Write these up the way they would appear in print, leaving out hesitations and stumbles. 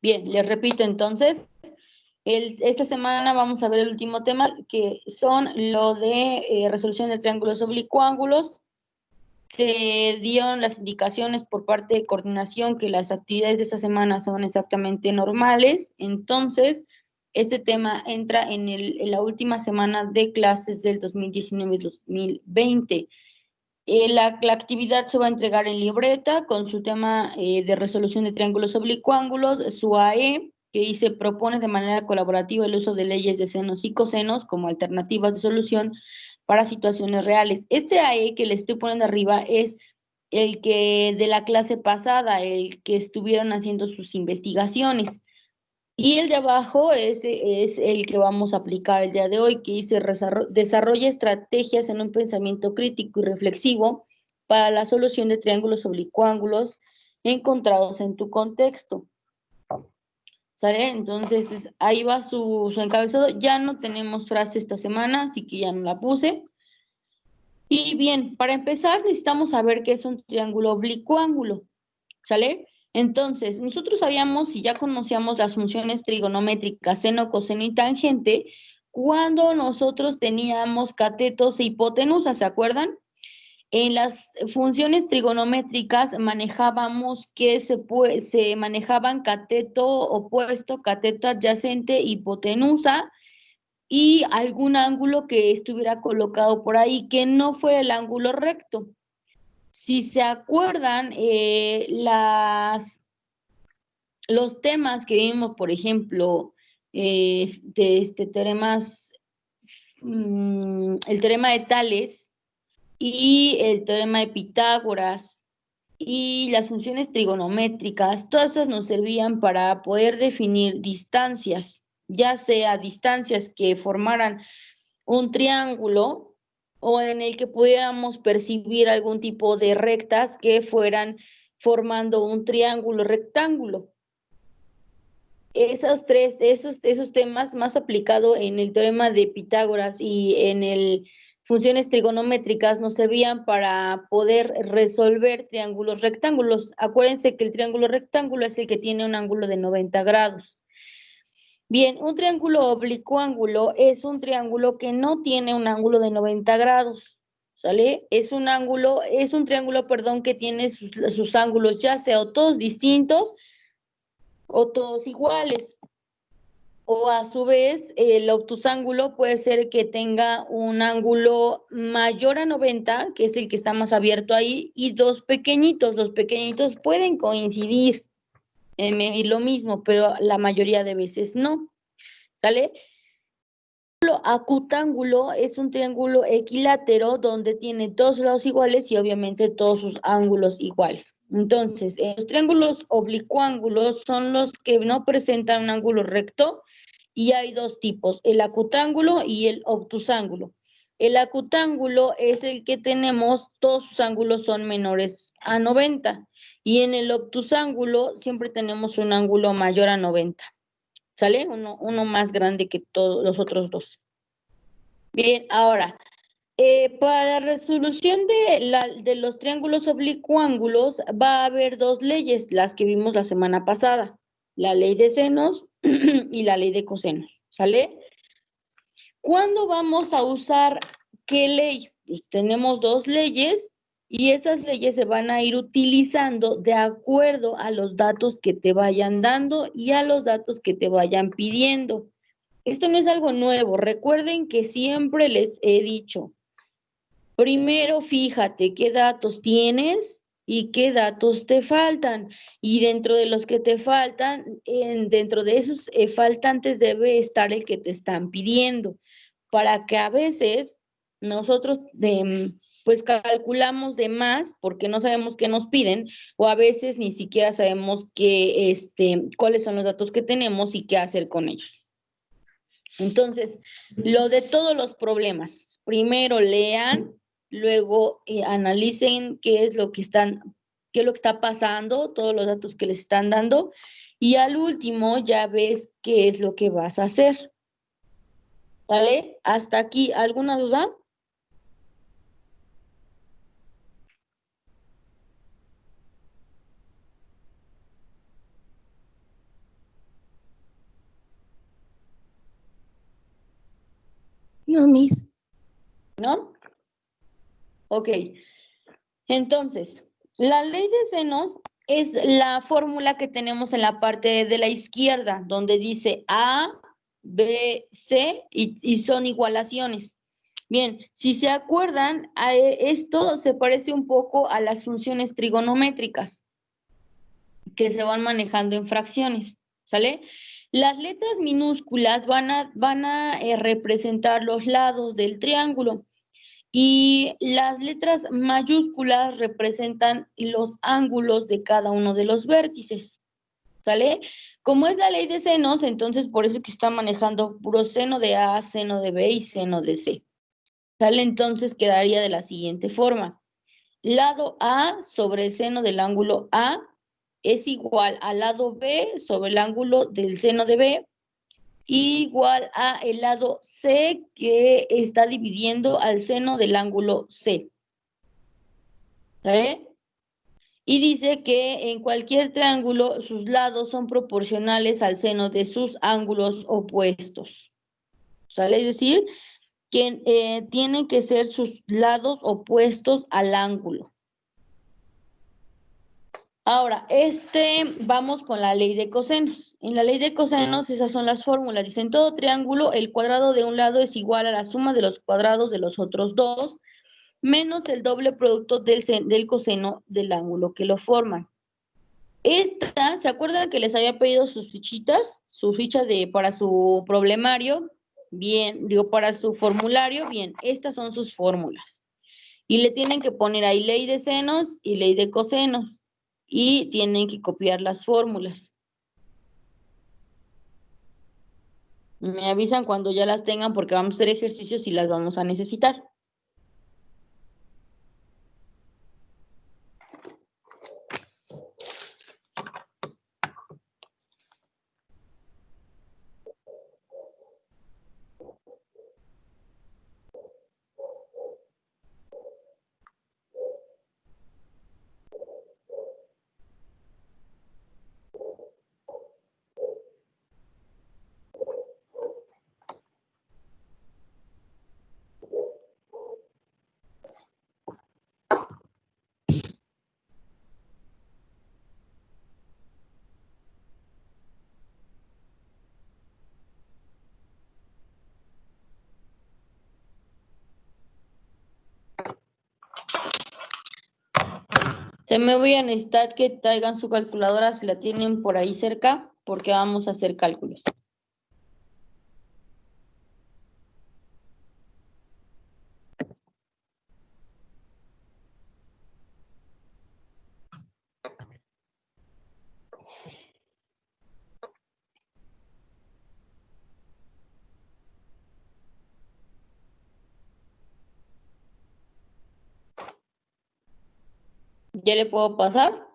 Bien, les repito entonces, esta semana vamos a ver el último tema, que son lo de resolución de triángulos oblicuángulos. Se dieron las indicaciones por parte de coordinación que las actividades de esta semana son exactamente normales, entonces este tema entra en la última semana de clases del 2019-2020. La actividad se va a entregar en libreta con su tema de resolución de triángulos oblicuángulos, su AE, que dice propone de manera colaborativa el uso de leyes de senos y cosenos como alternativas de solución para situaciones reales. Este AE que le estoy poniendo arriba es el que de la clase pasada, el que estuvieron haciendo sus investigaciones. Y el de abajo es el que vamos a aplicar el día de hoy, que dice desarrolla estrategias en un pensamiento crítico y reflexivo para la solución de triángulos oblicuángulos encontrados en tu contexto. ¿Sale? Entonces ahí va su encabezado. Ya no tenemos frase esta semana, así que ya no la puse. Y bien, para empezar necesitamos saber qué es un triángulo oblicuángulo. ¿Sale? Entonces, nosotros sabíamos y ya conocíamos las funciones trigonométricas, seno, coseno y tangente, cuando nosotros teníamos catetos e hipotenusa, ¿se acuerdan? En las funciones trigonométricas manejábamos que se manejaban cateto opuesto, cateto adyacente, hipotenusa y algún ángulo que estuviera colocado por ahí que no fuera el ángulo recto. Si se acuerdan, los temas que vimos, por ejemplo, de teoremas, el teorema de Tales y el teorema de Pitágoras y las funciones trigonométricas, todas esas nos servían para poder definir distancias, ya sea distancias que formaran un triángulo o en el que pudiéramos percibir algún tipo de rectas que fueran formando un triángulo rectángulo. Esos temas más aplicado en el teorema de Pitágoras y en el funciones trigonométricas nos servían para poder resolver triángulos rectángulos. Acuérdense que el triángulo rectángulo es el que tiene un ángulo de 90 grados. Bien, un triángulo oblicuángulo es un triángulo que no tiene un ángulo de 90 grados, ¿sale? Es un triángulo, perdón, que tiene sus ángulos ya sea o todos distintos o todos iguales. O a su vez, el obtusángulo puede ser que tenga un ángulo mayor a 90, que es el que está más abierto ahí, y dos pequeñitos. Los pequeñitos pueden coincidir en medir lo mismo, pero la mayoría de veces no. ¿Sale? Acutángulo es un triángulo equilátero donde tiene todos los lados iguales y obviamente todos sus ángulos iguales. Entonces, los triángulos oblicuángulos son los que no presentan un ángulo recto y hay dos tipos, el acutángulo y el obtusángulo. El acutángulo es el que tenemos, todos sus ángulos son menores a 90 y en el obtusángulo siempre tenemos un ángulo mayor a 90. ¿Sale? Uno más grande que todos los otros dos. Bien, ahora, para la resolución de los triángulos oblicuángulos va a haber dos leyes, las que vimos la semana pasada, la ley de senos y la ley de cosenos, ¿sale? ¿Cuándo vamos a usar qué ley? Pues tenemos dos leyes y esas leyes se van a ir utilizando de acuerdo a los datos que te vayan dando y a los datos que te vayan pidiendo. Esto no es algo nuevo. Recuerden que siempre les he dicho, primero fíjate qué datos tienes y qué datos te faltan. Y dentro de los que te faltan, dentro de esos faltantes debe estar el que te están pidiendo, para que a veces nosotros pues calculamos de más porque no sabemos qué nos piden o a veces ni siquiera sabemos cuáles son los datos que tenemos y qué hacer con ellos. Entonces, lo de todos los problemas, primero lean, luego analicen qué es lo que está pasando, todos los datos que les están dando, y al último ya ves qué es lo que vas a hacer. ¿Vale? Hasta aquí, ¿alguna duda? No, Miss. ¿No? Ok. Entonces, la ley de senos es la fórmula que tenemos en la parte de la izquierda, donde dice A, B, C y son igualaciones. Bien, si se acuerdan, esto se parece un poco a las funciones trigonométricas que se van manejando en fracciones, ¿sale? Las letras minúsculas van a representar los lados del triángulo y las letras mayúsculas representan los ángulos de cada uno de los vértices, ¿sale? Como es la ley de senos, entonces por eso que está manejando puro seno de A, seno de B y seno de C. ¿Sale? Entonces quedaría de la siguiente forma. Lado A sobre el seno del ángulo A es igual al lado B sobre el ángulo del seno de B, igual a el lado C que está dividiendo al seno del ángulo C. ¿Sale? Y dice que en cualquier triángulo sus lados son proporcionales al seno de sus ángulos opuestos. ¿Sale? Es decir, que tienen que ser sus lados opuestos al ángulo. Ahora, vamos con la ley de cosenos. En la ley de cosenos, esas son las fórmulas. Dice, en todo triángulo, el cuadrado de un lado es igual a la suma de los cuadrados de los otros dos, menos el doble producto del coseno del ángulo que lo forman. ¿Se acuerdan que les había pedido sus fichitas? Su ficha para su problemario. Bien, digo, para su formulario. Bien, estas son sus fórmulas. Y le tienen que poner ahí ley de senos y ley de cosenos. Y tienen que copiar las fórmulas. Me avisan cuando ya las tengan porque vamos a hacer ejercicios y las vamos a necesitar. Se me voy a necesitar que traigan su calculadora si la tienen por ahí cerca, porque vamos a hacer cálculos. ¿Ya le puedo pasar?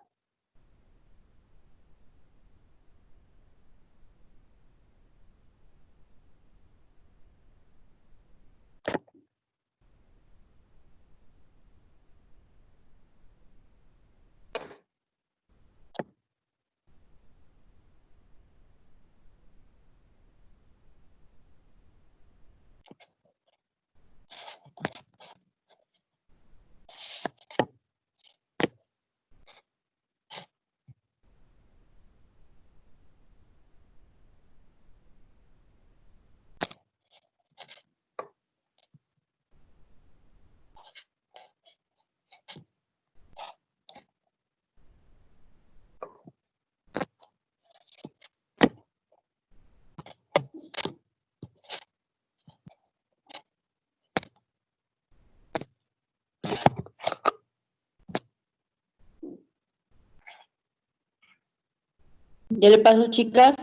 ¿Ya le paso, chicas?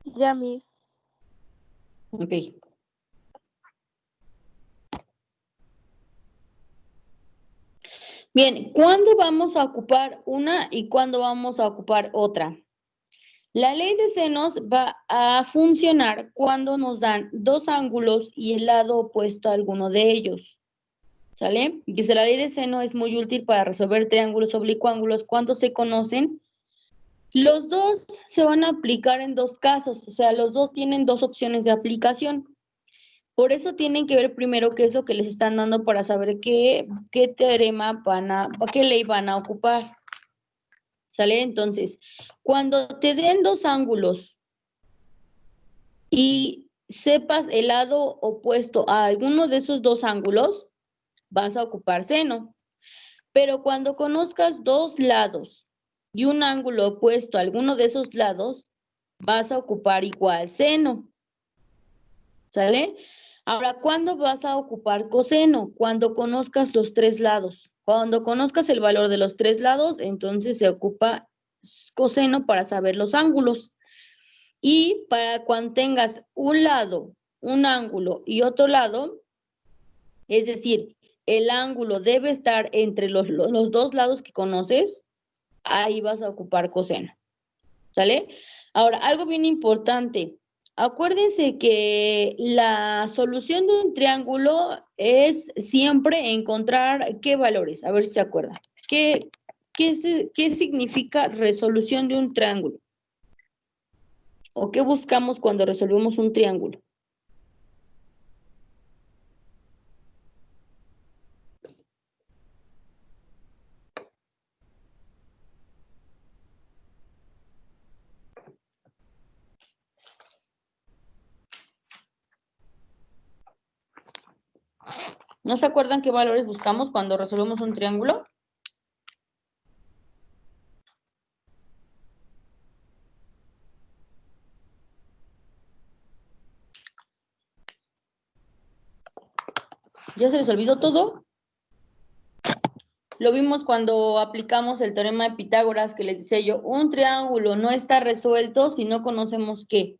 Ya, Miss. Ok. Bien, ¿cuándo vamos a ocupar una y cuándo vamos a ocupar otra? La ley de senos va a funcionar cuando nos dan dos ángulos y el lado opuesto a alguno de ellos. ¿Sale? Dice, la ley de seno es muy útil para resolver triángulos oblicuángulos cuando se conocen Los dos se van a aplicar en dos casos, o sea, los dos tienen dos opciones de aplicación. Por eso tienen que ver primero qué es lo que les están dando para saber qué teorema qué ley van a ocupar. ¿Sale? Entonces, cuando te den dos ángulos y sepas el lado opuesto a alguno de esos dos ángulos, vas a ocupar seno. Pero cuando conozcas dos lados y un ángulo opuesto a alguno de esos lados, vas a ocupar igual seno. ¿Sale? Ahora, ¿cuándo vas a ocupar coseno? Cuando conozcas los tres lados. Cuando conozcas el valor de los tres lados, entonces se ocupa coseno para saber los ángulos. Y para cuando tengas un lado, un ángulo y otro lado, es decir, el ángulo debe estar entre los dos lados que conoces, ahí vas a ocupar coseno. ¿Sale? Ahora, algo bien importante. Acuérdense que la solución de un triángulo es siempre encontrar qué valores. A ver si se acuerdan. ¿Qué significa resolución de un triángulo? ¿O qué buscamos cuando resolvemos un triángulo? ¿No se acuerdan qué valores buscamos cuando resolvemos un triángulo? ¿Ya se les olvidó todo? Lo vimos cuando aplicamos el teorema de Pitágoras, que les decía yo, un triángulo no está resuelto si no conocemos qué.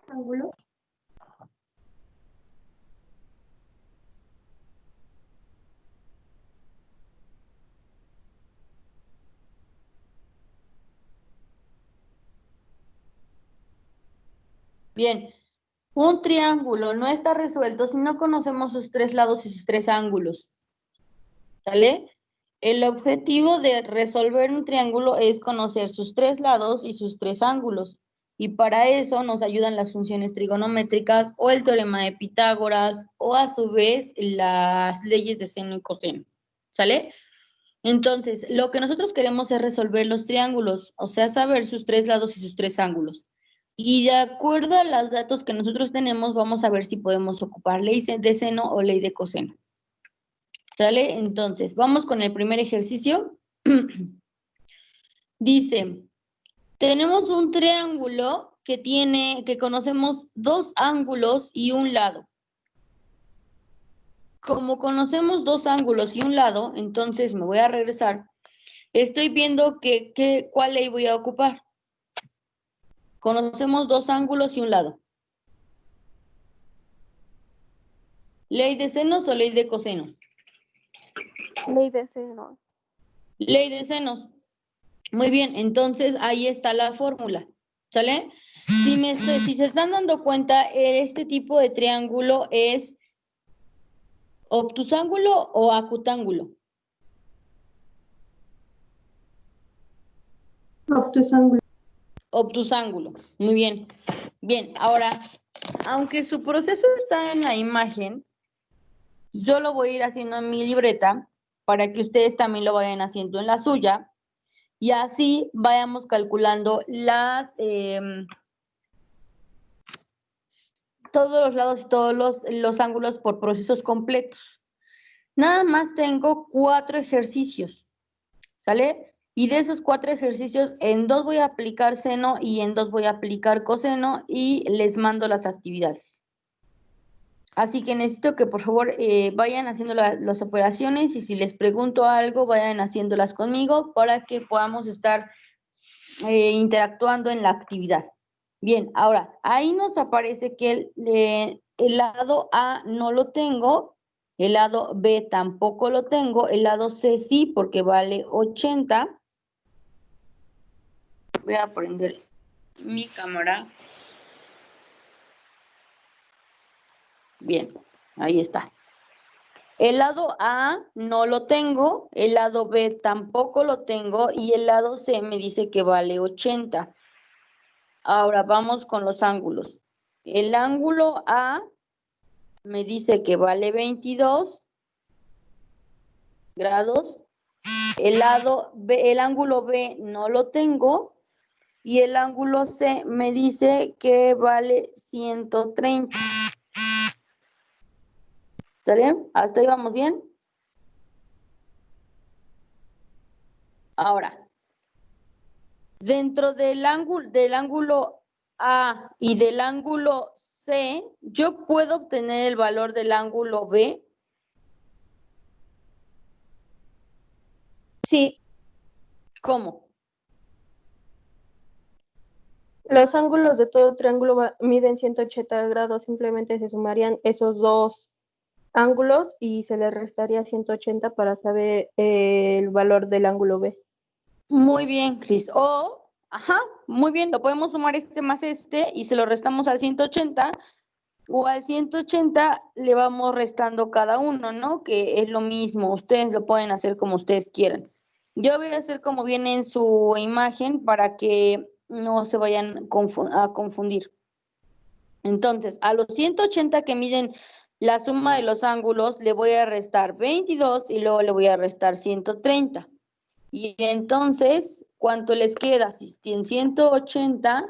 ¿Ángulo? Bien, un triángulo no está resuelto si no conocemos sus tres lados y sus tres ángulos. ¿Sale? El objetivo de resolver un triángulo es conocer sus tres lados y sus tres ángulos. Y para eso nos ayudan las funciones trigonométricas o el teorema de Pitágoras o a su vez las leyes de seno y coseno. ¿Sale? Entonces, lo que nosotros queremos es resolver los triángulos, o sea, saber sus tres lados y sus tres ángulos. Y de acuerdo a los datos que nosotros tenemos, vamos a ver si podemos ocupar ley de seno o ley de coseno. ¿Sale? Entonces, vamos con el primer ejercicio. Dice, tenemos un triángulo que conocemos dos ángulos y un lado. Como conocemos dos ángulos y un lado, entonces me voy a regresar. Estoy viendo cuál ley voy a ocupar. Conocemos dos ángulos y un lado. ¿Ley de senos o ley de cosenos? Ley de seno. Ley de senos. Muy bien, entonces ahí está la fórmula. ¿Sale? Si se están dando cuenta, este tipo de triángulo es obtusángulo o acutángulo. Obtusángulo. Obtusángulo. Muy bien. Bien, ahora, aunque su proceso está en la imagen, yo lo voy a ir haciendo en mi libreta para que ustedes también lo vayan haciendo en la suya y así vayamos calculando todos los lados y todos los ángulos por procesos completos. Nada más tengo 4 ejercicios, ¿sale? Y de esos 4 ejercicios, en 2 voy a aplicar seno y en 2 voy a aplicar coseno y les mando las actividades. Así que necesito que por favor vayan haciendo las operaciones y si les pregunto algo, vayan haciéndolas conmigo para que podamos estar interactuando en la actividad. Bien, ahora, ahí nos aparece que el lado A no lo tengo, el lado B tampoco lo tengo, el lado C sí porque vale 80. Voy a prender mi cámara. Bien, ahí está. El lado A no lo tengo, el lado B tampoco lo tengo y el lado C me dice que vale 80. Ahora vamos con los ángulos. El ángulo A me dice que vale 22 grados. El ángulo B no lo tengo y el ángulo C me dice que vale 130. ¿Está bien? ¿Hasta ahí vamos bien? Ahora, dentro del ángulo A y del ángulo C, ¿yo puedo obtener el valor del ángulo B? Sí, ¿Cómo? los ángulos de todo triángulo miden 180 grados, simplemente se sumarían esos dos ángulos y se le restaría 180 para saber el valor del ángulo B. Muy bien, Cris. Muy bien, lo podemos sumar este más este y se lo restamos al 180 o al 180 le vamos restando cada uno, ¿no? Que es lo mismo, ustedes lo pueden hacer como ustedes quieran. Yo voy a hacer como viene en su imagen para que no se vayan a confundir. Entonces, a los 180 que miden la suma de los ángulos, le voy a restar 22 y luego le voy a restar 130. Y entonces, ¿cuánto les queda? Si en 180,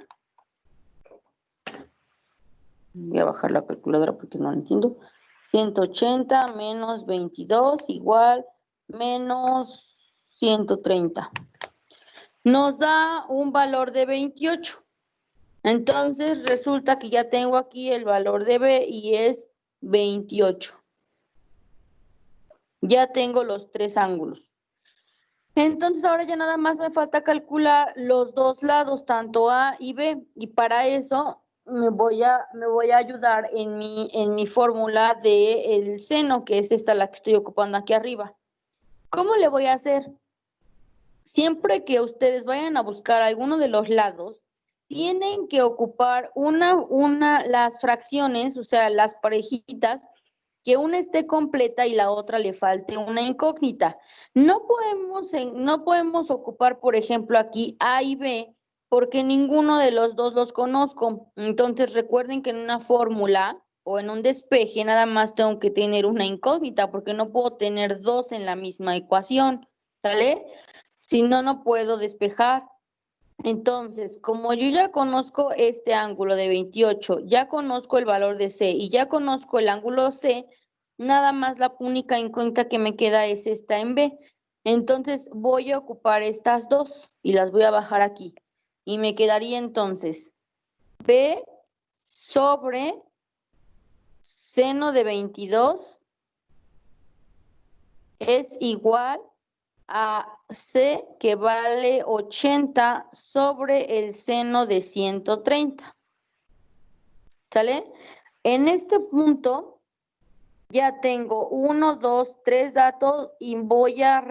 voy a bajar la calculadora porque no lo entiendo. 180 menos 22 igual menos 130. Nos da un valor de 28. Entonces, resulta que ya tengo aquí el valor de B y es 28. Ya tengo los tres ángulos. Entonces ahora ya nada más me falta calcular los dos lados, tanto A y B, y para eso me voy a ayudar en mi fórmula del seno, que es esta la que estoy ocupando aquí arriba. ¿Cómo le voy a hacer? Siempre que ustedes vayan a buscar alguno de los lados, tienen que ocupar las fracciones, o sea, las parejitas, que una esté completa y la otra le falte una incógnita. No podemos ocupar, por ejemplo, aquí A y B, porque ninguno de los dos los conozco. Entonces, recuerden que en una fórmula o en un despeje nada más tengo que tener una incógnita, porque no puedo tener dos en la misma ecuación, ¿sale? Si no, no puedo despejar. Entonces, como yo ya conozco este ángulo de 28, ya conozco el valor de C y ya conozco el ángulo C, nada más la única incógnita que me queda es esta en B. Entonces, voy a ocupar estas dos y las voy a bajar aquí. Y me quedaría entonces B sobre seno de 22 es igual a C, que vale 80 sobre el seno de 130. ¿Sale? En este punto ya tengo 1, 2, 3 datos y voy a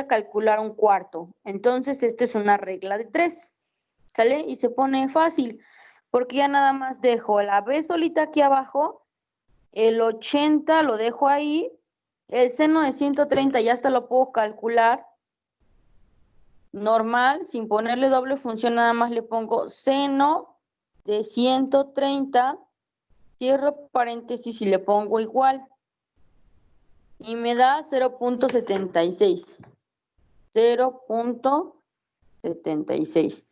calcular un cuarto. Entonces, esta es una regla de 3. ¿Sale? Y se pone fácil, porque ya nada más dejo la B solita aquí abajo, el 80 lo dejo ahí, el seno de 130 ya hasta lo puedo calcular normal, sin ponerle doble función, nada más le pongo seno de 130, cierro paréntesis y le pongo igual. Y me da 0.76. 0.76.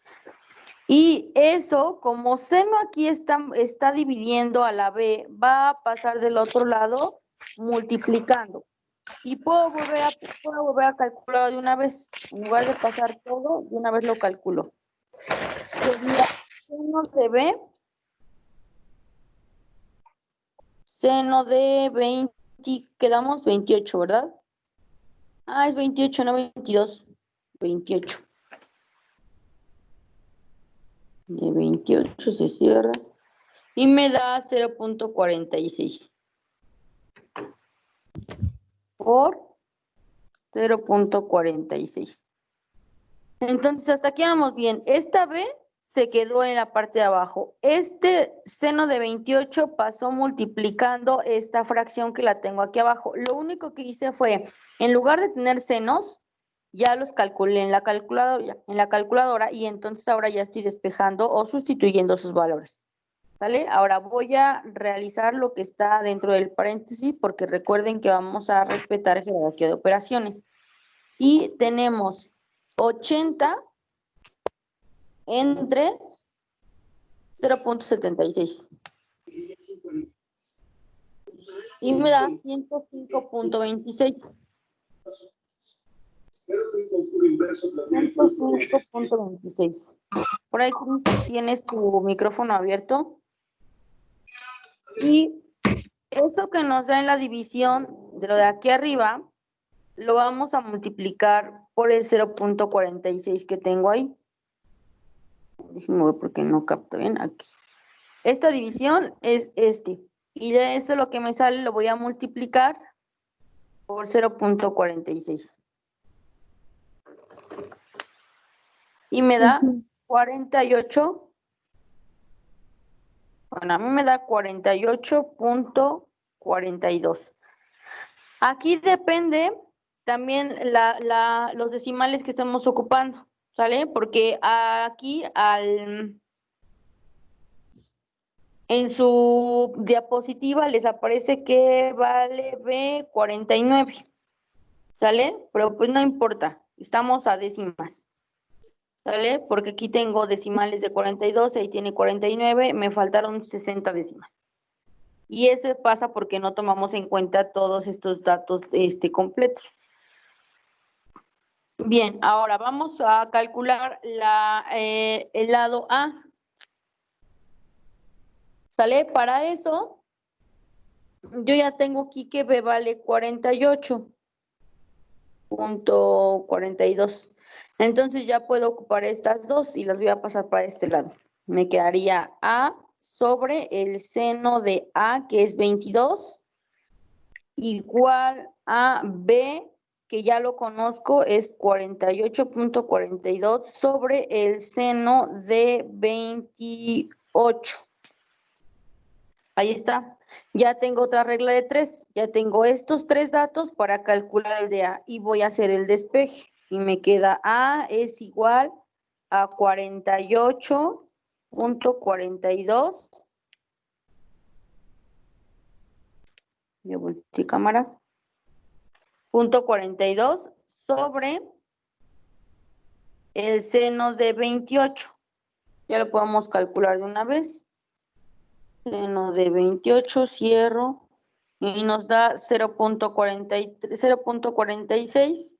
Y eso, como seno aquí está dividiendo a la B, va a pasar del otro lado multiplicando. Y puedo volver a calcular de una vez. En lugar de pasar todo, de una vez lo calculo. Sería seno de B, seno de 20, quedamos 28, ¿verdad? Es 28, no 22. 28. De 28 se cierra. Y me da 0.46. Por 0.46. Entonces, hasta aquí vamos bien. Esta B se quedó en la parte de abajo. Este seno de 28 pasó multiplicando esta fracción que la tengo aquí abajo. Lo único que hice fue, en lugar de tener senos, ya los calculé en la calculadora y entonces ahora ya estoy despejando o sustituyendo sus valores. ¿Sale? Ahora voy a realizar lo que está dentro del paréntesis porque recuerden que vamos a respetar jerarquía de operaciones. Y tenemos 80 entre 0.76. Y me da 105.26. 105.26. Por ahí, Cris, tienes tu micrófono abierto. Y eso que nos da en la división de lo de aquí arriba, lo vamos a multiplicar por el 0.46 que tengo ahí. Déjenme ver porque no capto bien aquí. Esta división es este. Y de eso lo que me sale lo voy a multiplicar por 0.46. Y me da 48. Bueno, a mí me da 48.42. Aquí depende también los decimales que estamos ocupando, ¿sale? Porque aquí en su diapositiva les aparece que vale B 49, ¿sale? Pero pues no importa, estamos a décimas, ¿sale? Porque aquí tengo decimales de 42, ahí tiene 49, me faltaron 60 décimas. Y eso pasa porque no tomamos en cuenta todos estos datos completos. Bien, ahora vamos a calcular el lado A. ¿Sale? Para eso, yo ya tengo aquí que B vale 48.42. Entonces ya puedo ocupar estas dos y las voy a pasar para este lado. Me quedaría A sobre el seno de A, que es 22, igual a B, que ya lo conozco, es 48.42 sobre el seno de 28. Ahí está. Ya tengo otra regla de 3. Ya tengo estos 3 datos para calcular el de A y voy a hacer el despeje. Y me queda A es igual a 48.42. Me volteé cámara. Punto 42 sobre el seno de 28. Ya lo podemos calcular de una vez. Seno de 28, cierro. Y nos da 0.46.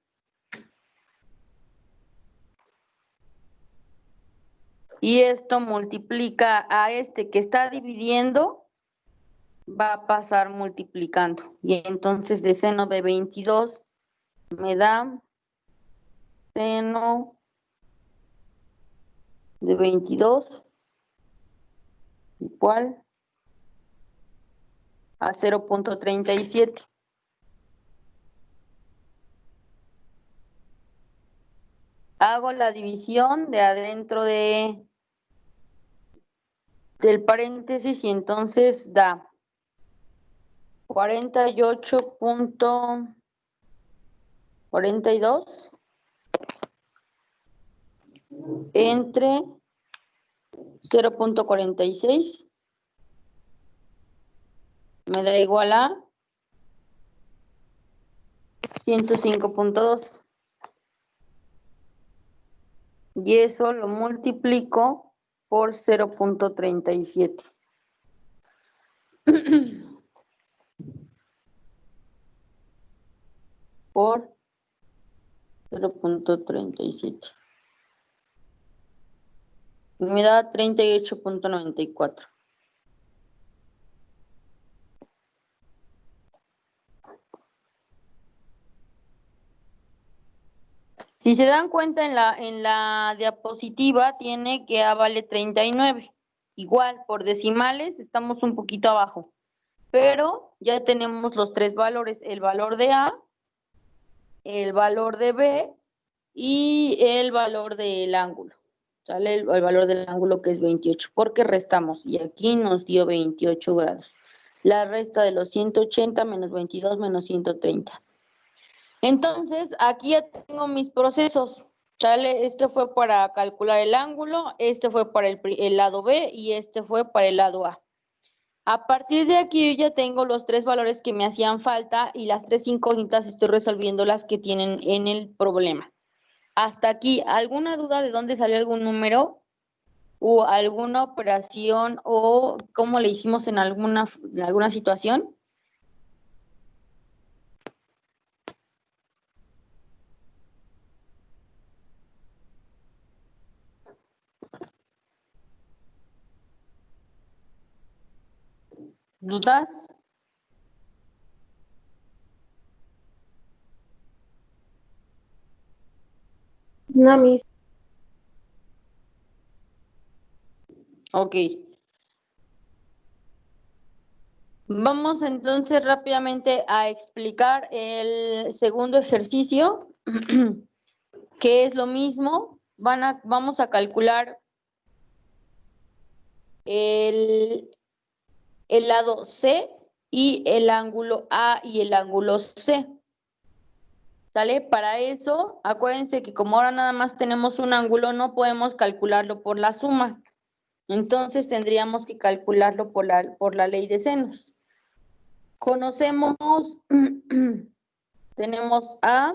Y esto multiplica a este que está dividiendo, va a pasar multiplicando. Y entonces de seno de 22 me da seno de 22 igual a 0.37. Hago la división de adentro del paréntesis y entonces da 48.42 entre 0.46 me da igual a 105.2. Y eso lo multiplico por 0.37. Por 0.37. Me da 38.94. Si se dan cuenta en la diapositiva tiene que A vale 39. Igual, por decimales estamos un poquito abajo. Pero ya tenemos los 3 valores, el valor de A, el valor de B y el valor del ángulo. Sale el valor del ángulo que es 28, porque restamos y aquí nos dio 28 grados. La resta de los 180 menos 22 menos 130. Entonces, aquí ya tengo mis procesos. ¿Sale? Este fue para calcular el ángulo, este fue para el lado B y este fue para el lado A. A partir de aquí yo ya tengo los 3 valores que me hacían falta y las 3 incógnitas estoy resolviendo las que tienen en el problema. Hasta aquí, ¿alguna duda de dónde salió algún número o alguna operación o cómo le hicimos en alguna situación? ¿Dudas? No, mis. Ok. Vamos entonces rápidamente a explicar el segundo ejercicio, que es lo mismo. Vamos a calcular el lado C y el ángulo A y el ángulo C. ¿Sale? Para eso, acuérdense que como ahora nada más tenemos un ángulo, no podemos calcularlo por la suma. Entonces tendríamos que calcularlo por la ley de senos. Conocemos, tenemos A,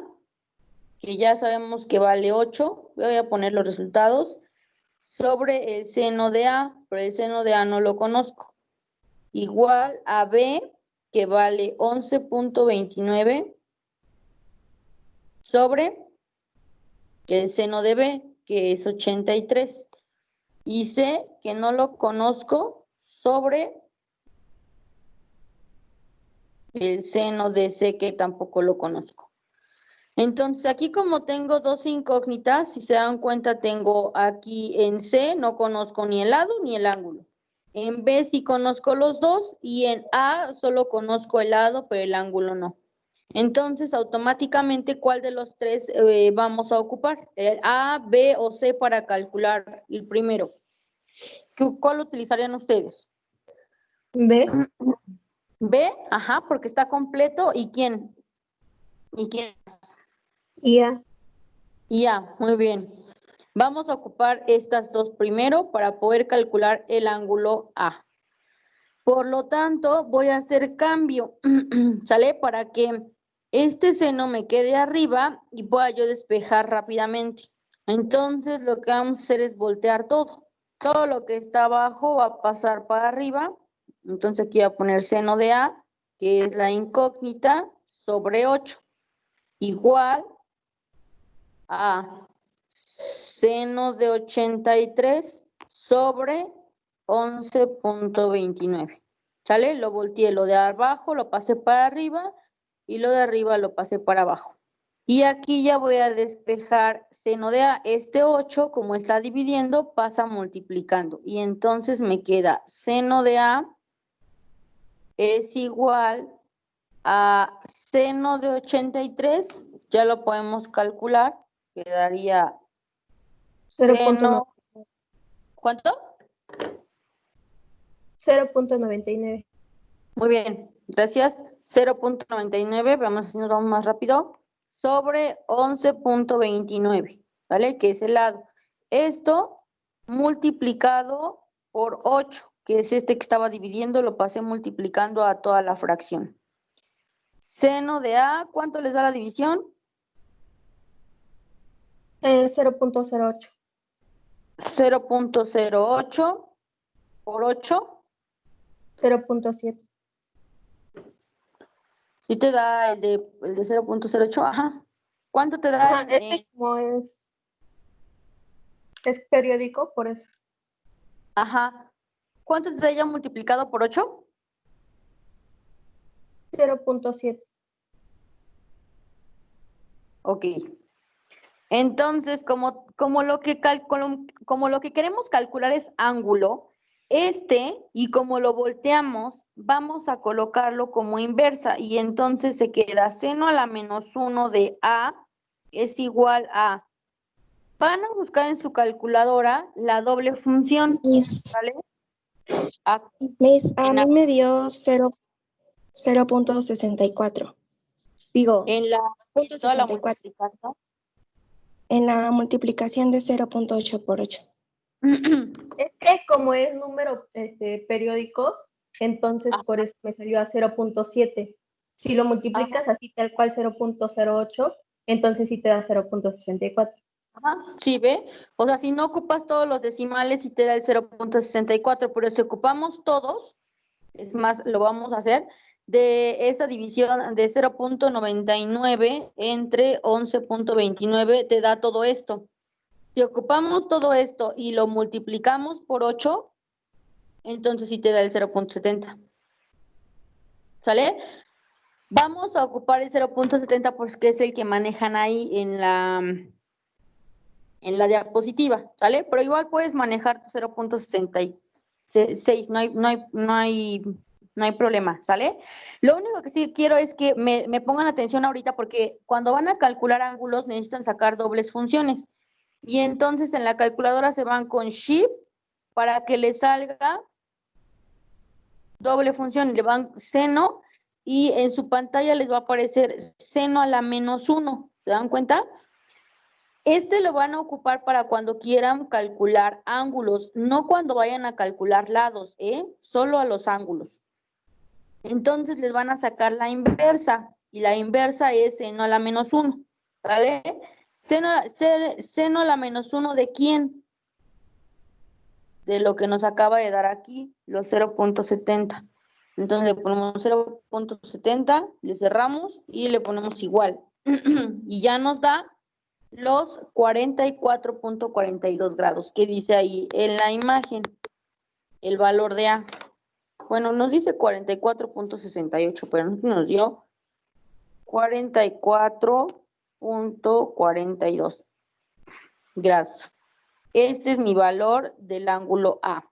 que ya sabemos que vale 8. Voy a poner los resultados sobre el seno de A, pero el seno de A no lo conozco. Igual a B, que vale 11.29, sobre el seno de B, que es 83. Y C, que no lo conozco, sobre el seno de C, que tampoco lo conozco. Entonces, aquí como tengo 2 incógnitas, si se dan cuenta, tengo aquí en C, no conozco ni el lado ni el ángulo. En B sí conozco los dos y en A solo conozco el lado, pero el ángulo no. Entonces, automáticamente, ¿cuál de los 3 vamos a ocupar? ¿El A, B o C para calcular el primero? ¿Cuál utilizarían ustedes? B. B, ajá, porque está completo. ¿Y quién? ¿Y quién? Y A. Y A, muy bien. Vamos a ocupar estas dos primero para poder calcular el ángulo A. Por lo tanto, voy a hacer cambio, ¿sale? Para que este seno me quede arriba y pueda yo despejar rápidamente. Entonces, lo que vamos a hacer es voltear todo. Todo lo que está abajo va a pasar para arriba. Entonces, aquí voy a poner seno de A, que es la incógnita, sobre 8. Igual a seno de 83 sobre 11.29. ¿Sale? Lo volteé, lo de abajo lo pasé para arriba y lo de arriba lo pasé para abajo. Y aquí ya voy a despejar seno de A. Este 8, como está dividiendo, pasa multiplicando. Y entonces me queda seno de A es igual a seno de 83. Ya lo podemos calcular. Quedaría seno. ¿Cuánto? 0.99. Muy bien, gracias. 0.99, vamos así nos vamos más rápido, sobre 11.29, ¿vale? Que es el lado. Esto multiplicado por 8, que es este que estaba dividiendo, lo pasé multiplicando a toda la fracción. Seno de A, ¿cuánto les da la división? 0.08. 0.08 por 8. 0.7. ¿Sí te da el de 0.08? Ajá. ¿Cuánto te da Ajá, como es periódico, por eso. Ajá. ¿Cuánto te da ya multiplicado por 8? 0.7. Ok. Entonces, como lo que queremos calcular es ángulo, y como lo volteamos, vamos a colocarlo como inversa. Y entonces se queda seno a la menos 1 de A es igual a Van a buscar en su calculadora la doble función, Miss, ¿vale? Aquí, Miss, a en mí la, me dio 0.64. Digo, en la, punto en toda la 64. multiplicación. En la multiplicación de 0.8 por 8. Es que como es número periódico, entonces por eso me salió a 0.7. Si lo multiplicas así tal cual 0.08, entonces sí te da 0.64. Ajá, sí, ve. O sea, si no ocupas todos los decimales, sí te da el 0.64, pero si ocupamos todos, es más, lo vamos a hacer, de esa división de 0.99 entre 11.29 te da todo esto. Si ocupamos todo esto y lo multiplicamos por 8, entonces sí te da el 0.70. ¿Sale? Vamos a ocupar el 0.70 porque es el que manejan ahí en la diapositiva, ¿sale? Pero igual puedes manejar tu 0.66, no hay problema, ¿sale? Lo único que sí quiero es que me pongan atención ahorita porque cuando van a calcular ángulos necesitan sacar dobles funciones. Y entonces en la calculadora se van con Shift para que les salga doble función y le van seno y en su pantalla les va a aparecer seno a la -1. ¿Se dan cuenta? Este lo van a ocupar para cuando quieran calcular ángulos, no cuando vayan a calcular lados, solo a los ángulos. Entonces les van a sacar la inversa, y la inversa es seno a la -1, ¿vale? Seno a la -1 ¿de quién? De lo que nos acaba de dar aquí, los 0.70. Entonces le ponemos 0.70, le cerramos y le ponemos igual. Y ya nos da los 44.42 grados que dice ahí en la imagen, el valor de A. Bueno, nos dice 44.68, pero nos dio 44.42 grados. Este es mi valor del ángulo A.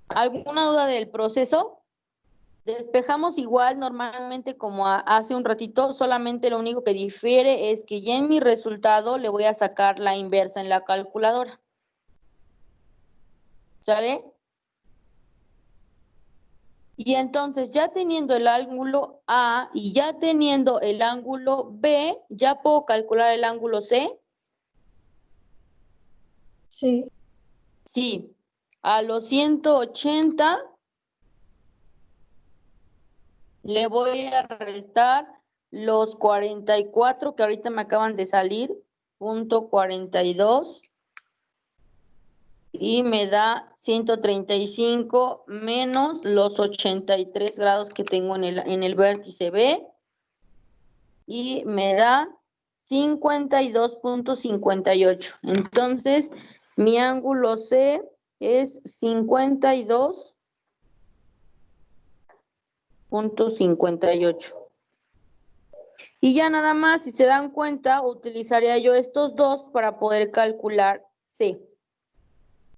¿Alguna duda del proceso? Despejamos igual normalmente como hace un ratito, solamente lo único que difiere es que ya en mi resultado le voy a sacar la inversa en la calculadora. ¿Sale? Y entonces ya teniendo el ángulo A y ya teniendo el ángulo B, ¿ya puedo calcular el ángulo C? Sí. Sí. A los 180 le voy a restar los 44 que ahorita me acaban de salir, punto 42, y me da 135 menos los 83 grados que tengo en el vértice B, y me da 52.58. Entonces, mi ángulo C es 52.58. Y ya nada más, si se dan cuenta, utilizaría yo estos dos para poder calcular C.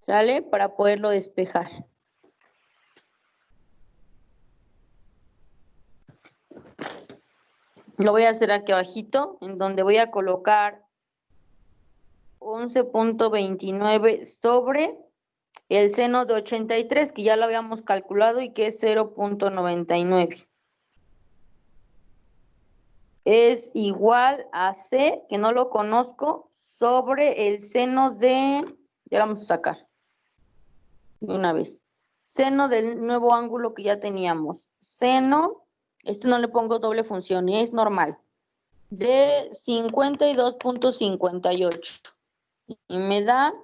¿Sale? Para poderlo despejar. Lo voy a hacer aquí abajito, en donde voy a colocar 11.29 sobre el seno de 83, que ya lo habíamos calculado y que es 0.99. Es igual a C, que no lo conozco, sobre el seno de, ya lo vamos a sacar de una vez, seno del nuevo ángulo que ya teníamos. Seno, no le pongo doble función, es normal, de 52.58 y me da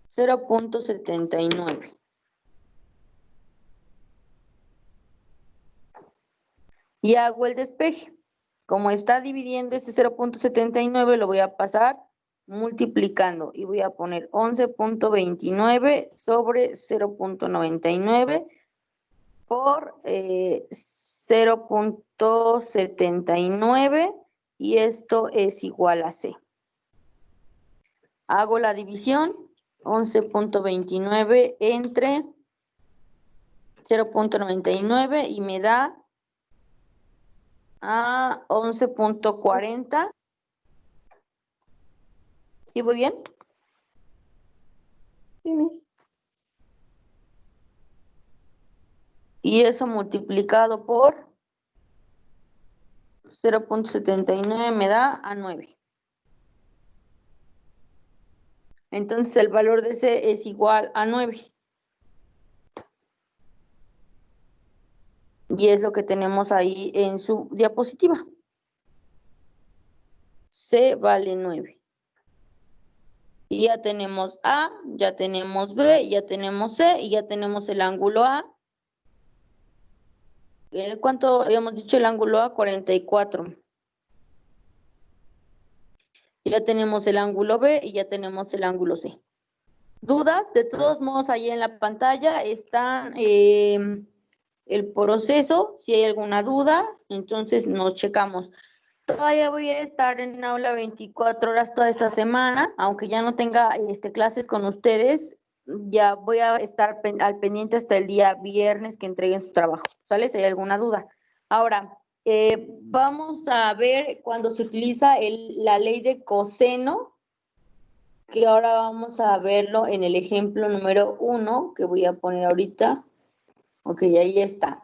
0.79. Y hago el despeje. Como está dividiendo este 0.79, lo voy a pasar multiplicando y voy a poner 11.29 sobre 0.99 por 0.79 y esto es igual a C. Hago la división, 11.29 entre 0.99 y me da a 11.40 ¿Sí voy bien? Sí, Miss. Y eso multiplicado por 0.79 me da a 9. Entonces el valor de C es igual a 9. Y es lo que tenemos ahí en su diapositiva. C vale 9. Y ya tenemos A, ya tenemos B, ya tenemos C y ya tenemos el ángulo A. ¿Cuánto habíamos dicho el ángulo A? 44. Ya tenemos el ángulo B y ya tenemos el ángulo C. ¿Dudas? De todos modos, ahí en la pantalla están el proceso. Si hay alguna duda, entonces nos checamos. Todavía voy a estar en aula 24 horas toda esta semana, aunque ya no tenga clases con ustedes, ya voy a estar al pendiente hasta el día viernes que entreguen su trabajo, ¿sale? Si hay alguna duda. Ahora, vamos a ver cuando se utiliza la ley de coseno, que ahora vamos a verlo en el ejemplo número 1, que voy a poner ahorita. Ok, ahí está.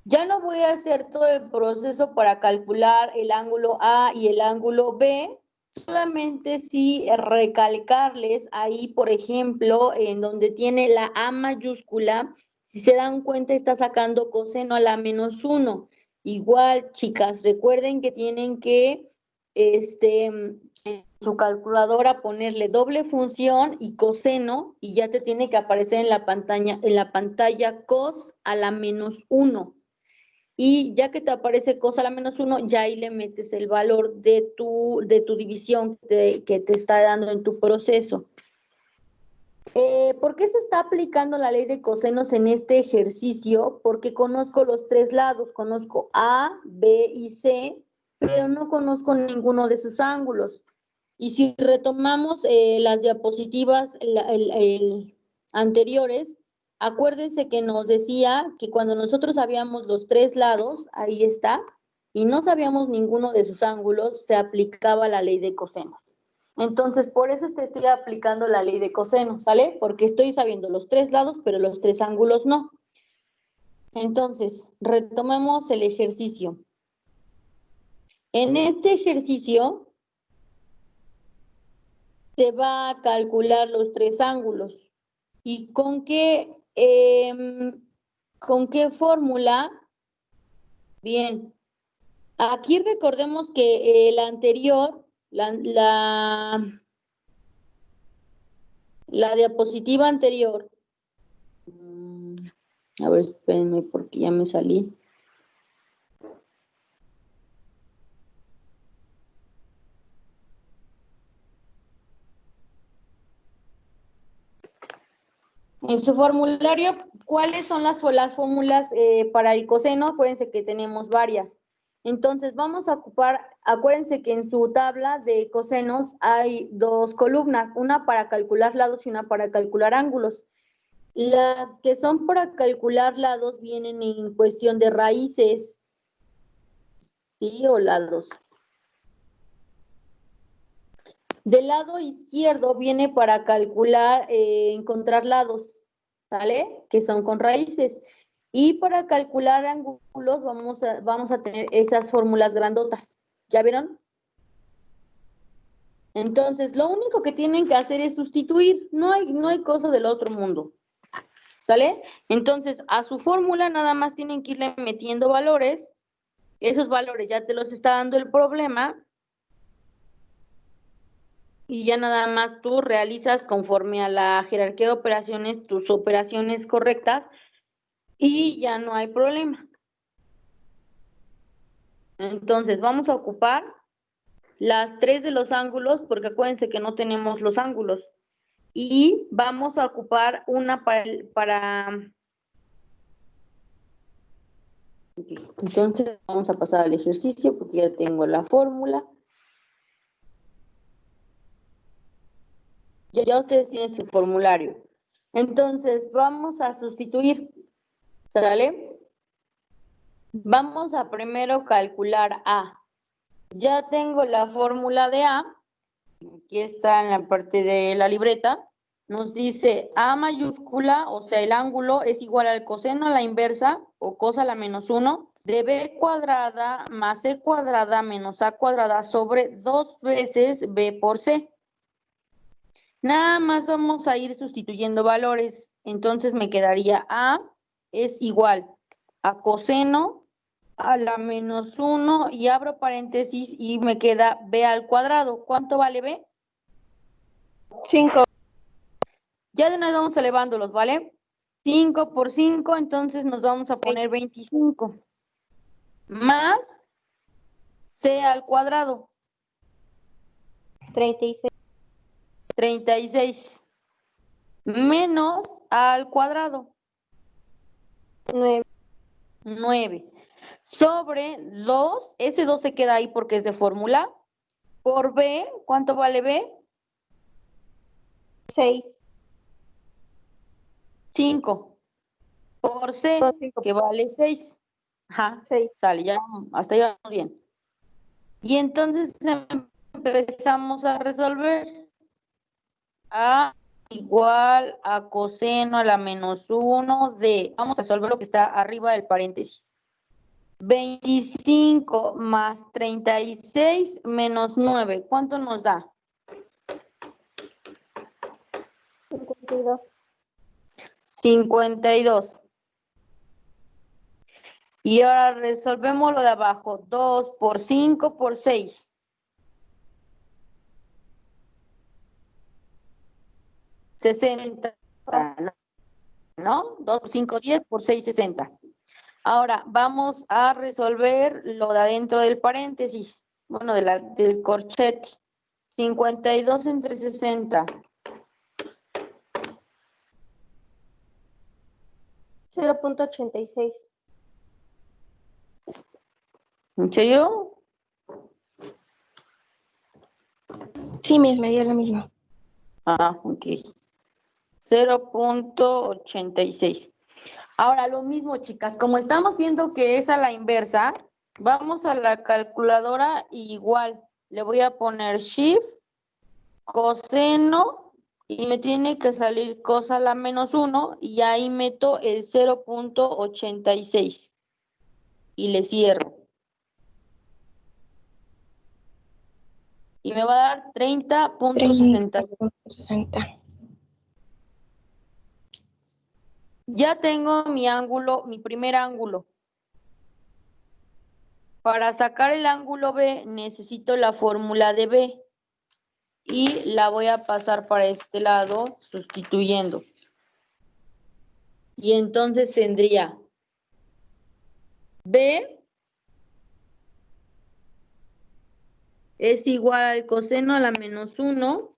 Ya no voy a hacer todo el proceso para calcular el ángulo A y el ángulo B, solamente sí recalcarles ahí, por ejemplo, en donde tiene la A mayúscula, si se dan cuenta está sacando coseno a la -1. Igual, chicas, recuerden que tienen que en su calculadora ponerle doble función y coseno y ya te tiene que aparecer en la pantalla cos a la -1. Y ya que te aparece cos a la -1, ya ahí le metes el valor de tu división que te está dando en tu proceso. ¿Por qué se está aplicando la ley de cosenos en este ejercicio? Porque conozco los tres lados, conozco A, B y C, pero no conozco ninguno de sus ángulos. Y si retomamos las diapositivas anteriores, acuérdense que nos decía que cuando nosotros sabíamos los tres lados, ahí está, y no sabíamos ninguno de sus ángulos, se aplicaba la ley de cosenos. Entonces, por eso te estoy aplicando la ley de coseno, ¿sale? Porque estoy sabiendo los tres lados, pero los tres ángulos no. Entonces, retomemos el ejercicio. En este ejercicio se va a calcular los tres ángulos. ¿Y con qué fórmula? Bien, aquí recordemos que el anterior, la diapositiva anterior, a ver, espérenme porque ya me salí. En su formulario, ¿cuáles son las fórmulas para el coseno? Acuérdense que tenemos varias. Entonces, vamos a ocupar, acuérdense que en su tabla de cosenos hay dos columnas, una para calcular lados y una para calcular ángulos. Las que son para calcular lados vienen en cuestión de raíces, ¿sí? O lados. Del lado izquierdo viene para calcular, encontrar lados, ¿sale? Que son con raíces. Y para calcular ángulos vamos a tener esas fórmulas grandotas. ¿Ya vieron? Entonces, lo único que tienen que hacer es sustituir. No hay cosa del otro mundo. ¿Sale? Entonces, a su fórmula nada más tienen que irle metiendo valores. Esos valores ya te los está dando el problema. Y ya nada más tú realizas conforme a la jerarquía de operaciones tus operaciones correctas y ya no hay problema. Entonces vamos a ocupar las tres de los ángulos porque acuérdense que no tenemos los ángulos. Y vamos a ocupar una para... Entonces vamos a pasar al ejercicio porque ya tengo la fórmula. Ya ustedes tienen su formulario. Entonces, vamos a sustituir, ¿sale? Vamos a primero calcular A. Ya tengo la fórmula de A. que está en la parte de la libreta, nos dice A mayúscula, o sea, el ángulo es igual al coseno a la inversa, o cos a la menos 1, de B cuadrada más C cuadrada menos A cuadrada sobre 2 veces B por C. Nada más vamos a ir sustituyendo valores. Entonces me quedaría A es igual a coseno a la menos 1 y abro paréntesis y me queda B al cuadrado. ¿Cuánto vale B? 5. Ya de una vez vamos elevándolos, ¿vale? 5 por 5, entonces nos vamos a poner 25. Más C al cuadrado. 36. 36. Menos A al cuadrado. 9. 9. Sobre 2, ese 2 se queda ahí porque es de fórmula. Por B, ¿cuánto vale B? 6. 5. Por C, No, 5. que vale 6. Ajá, 6. sale, ya, hasta ahí vamos bien. Y entonces empezamos a resolver. A igual a coseno a la menos 1 de, vamos a resolver lo que está arriba del paréntesis. 25 más 36 menos 9, ¿cuánto nos da? 52. 52. Y ahora resolvemos lo de abajo. 2 por 5 por 6. 60. ¿No? 2 por 5, 10 por 6, 60. Ahora vamos a resolver lo de adentro del paréntesis. Bueno, del corchete. 52 entre 60. 0.86. ¿En serio? Sí, me dio lo mismo. Ah, ok. 0.86. Ahora, lo mismo, chicas. Como estamos viendo que es a la inversa, vamos a la calculadora y igual. Le voy a poner shift, coseno, y me tiene que salir cos a la menos 1, y ahí meto el 0.86. Y le cierro. Y me va a dar 30.60. 30.60. Ya tengo mi ángulo, mi primer ángulo. Para sacar el ángulo B necesito la fórmula de B. Y la voy a pasar para este lado sustituyendo. Y entonces tendría B es igual al coseno a la menos 1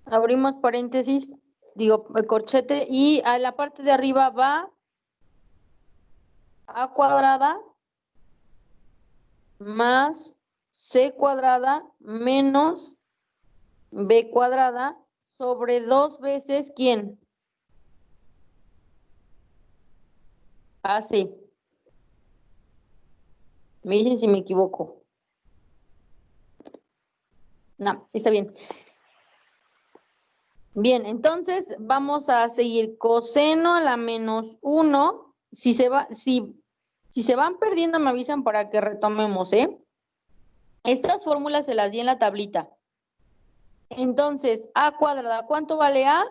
abrimos paréntesis, digo, corchete, y a la parte de arriba va A cuadrada más C cuadrada menos B cuadrada sobre 2 veces, ¿quién? AC. Me dicen si me equivoco. No, está bien. Bien, entonces vamos a seguir coseno a la menos 1. Si se van perdiendo, me avisan para que retomemos, ¿eh? Estas fórmulas se las di en la tablita. Entonces, A cuadrada, ¿cuánto vale A?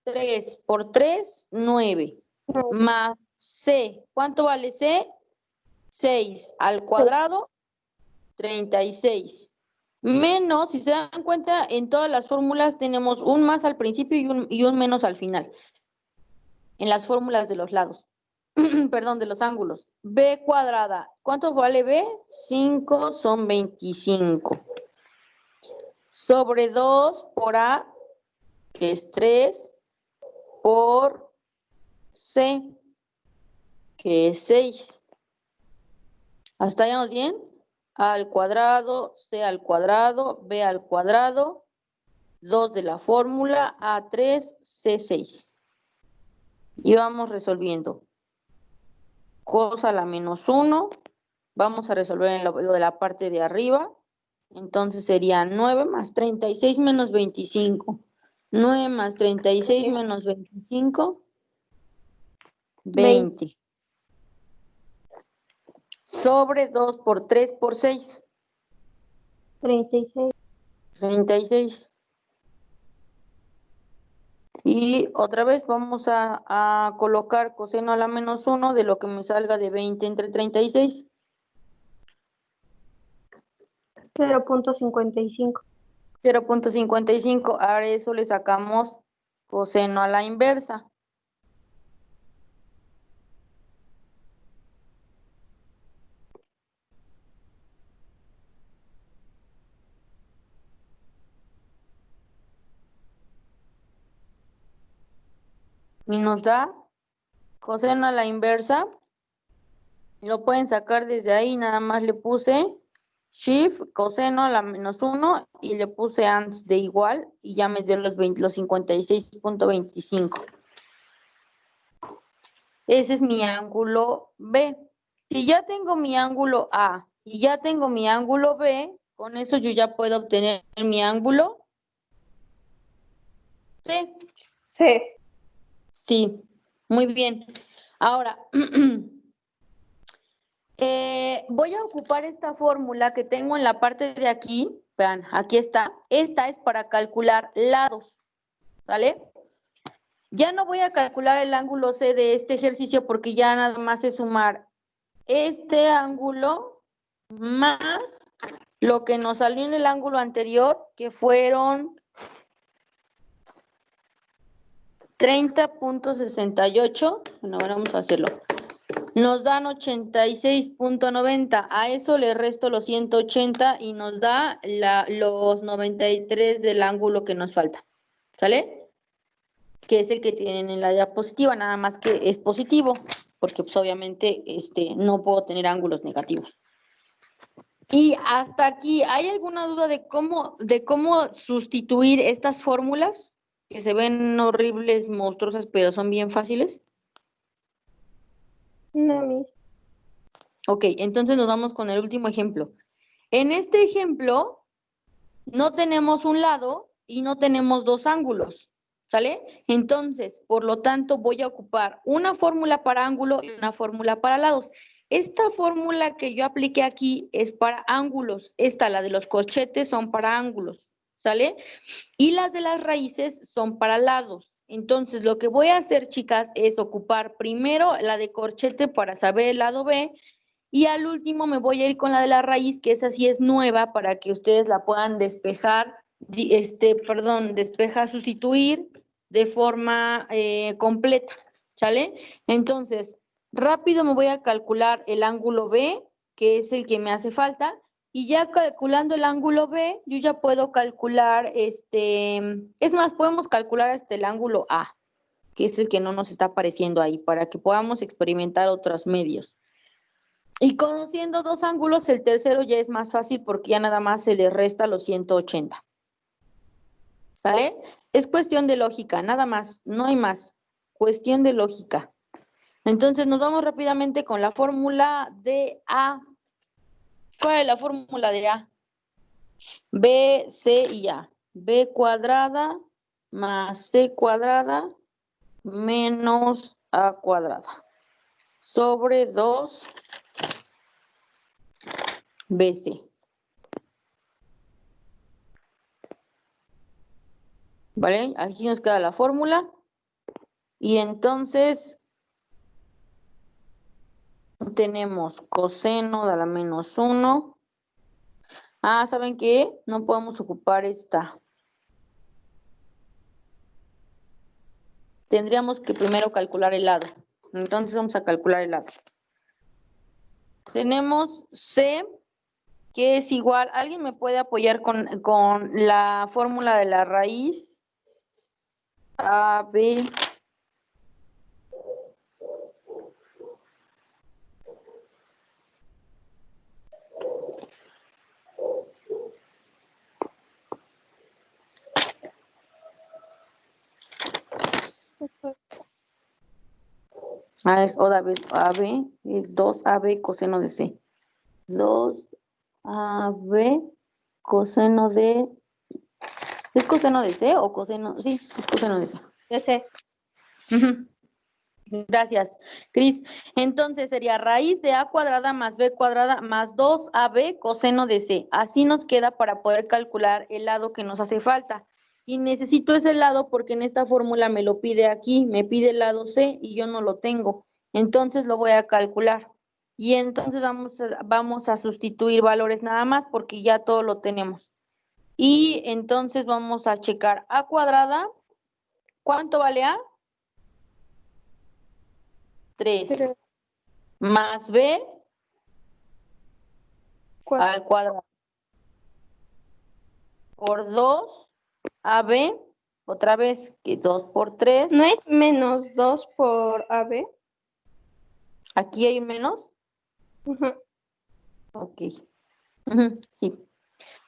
3 por 3, 9. Más C, ¿cuánto vale C? 6 al cuadrado, 36. Menos, si se dan cuenta, en todas las fórmulas tenemos un más al principio y un menos al final. En las fórmulas de los lados. Perdón, de los ángulos. B cuadrada. ¿Cuánto vale B? 5 son 25. Sobre 2 por A, que es 3, por C, que es 6. ¿Hasta ahí vamos bien? A al cuadrado, C al cuadrado, B al cuadrado, 2 de la fórmula, A3, C6. Y vamos resolviendo. Cos a la menos 1 Vamos a resolver en lo de la parte de arriba. Entonces sería 9 más 36 menos 25. 9 más 36 menos 25. 20. Sobre 2 por 3 por 6. 36. 36. Y otra vez vamos a colocar coseno a la menos 1 de lo que me salga de 20 entre 36. 0.55. 0.55. Ahora eso le sacamos coseno a la inversa. Y nos da coseno a la inversa. Lo pueden sacar desde ahí, nada más le puse shift, coseno a la menos 1 y le puse ans de igual y ya me dio los 56.25. Ese es mi ángulo B. Si ya tengo mi ángulo A y ya tengo mi ángulo B, con eso yo ya puedo obtener mi ángulo C. C. Sí, muy bien. Ahora, voy a ocupar esta fórmula que tengo en la parte de aquí. Vean, aquí está. Esta es para calcular lados, ¿vale? Ya no voy a calcular el ángulo C de este ejercicio porque ya nada más es sumar este ángulo más lo que nos salió en el ángulo anterior, que fueron 30.68. Bueno, ahora vamos a hacerlo. Nos dan 86.90. A eso le resto los 180 y nos da los 93 del ángulo que nos falta. ¿Sale? Que es el que tienen en la diapositiva, nada más que es positivo, porque pues obviamente no puedo tener ángulos negativos. Y hasta aquí, ¿hay alguna duda de cómo sustituir estas fórmulas que se ven horribles, monstruosas, pero son bien fáciles? No, Miss. Ok, entonces nos vamos con el último ejemplo. En este ejemplo, no tenemos un lado y no tenemos dos ángulos, ¿sale? Entonces, por lo tanto, voy a ocupar una fórmula para ángulo y una fórmula para lados. Esta fórmula que yo apliqué aquí es para ángulos. Esta, la de los corchetes, son para ángulos, ¿sale? Y las de las raíces son para lados. Entonces, lo que voy a hacer, chicas, es ocupar primero la de corchete para saber el lado B. Y al último me voy a ir con la de la raíz, que esa sí es nueva para que ustedes la puedan despejar, sustituir de forma completa, ¿sale? Entonces, rápido me voy a calcular el ángulo B, que es el que me hace falta, y ya calculando el ángulo B, yo ya puedo calcular, es más, podemos calcular hasta el ángulo A, que es el que no nos está apareciendo ahí, para que podamos experimentar otros medios. Y conociendo dos ángulos, el tercero ya es más fácil porque ya nada más se le resta los 180. ¿Sale? Es cuestión de lógica, nada más, no hay más. Cuestión de lógica. Entonces nos vamos rápidamente con la fórmula de A. ¿Cuál es la fórmula de A? B, C y A. B cuadrada más C cuadrada menos A cuadrada. Sobre 2 BC. ¿Vale? Aquí nos queda la fórmula. Y entonces tenemos coseno de la menos 1. Ah, ¿saben qué? No podemos ocupar esta. Tendríamos que primero calcular el lado. Entonces vamos a calcular el lado. Tenemos C, que es igual. ¿Alguien me puede apoyar con la fórmula de la raíz? AB. Ah, es OAB, es 2AB coseno de C. 2AB coseno de... ¿Es coseno de C o coseno? Sí, es coseno de C. Ya sé. Ujú. Gracias, Cris. Entonces sería raíz de A cuadrada más B cuadrada más 2AB coseno de C. Así nos queda para poder calcular el lado que nos hace falta. Y necesito ese lado porque en esta fórmula me lo pide aquí, me pide el lado C y yo no lo tengo. Entonces lo voy a calcular. Y entonces vamos a sustituir valores nada más porque ya todo lo tenemos. Y entonces vamos a checar A cuadrada. ¿Cuánto vale A? 3. Tres, Más B cuatro. al cuadrado por 2 AB, otra vez que 2 por 3. ¿No es menos 2 por AB? Aquí hay menos. Ujú. Ok. Ujú, sí.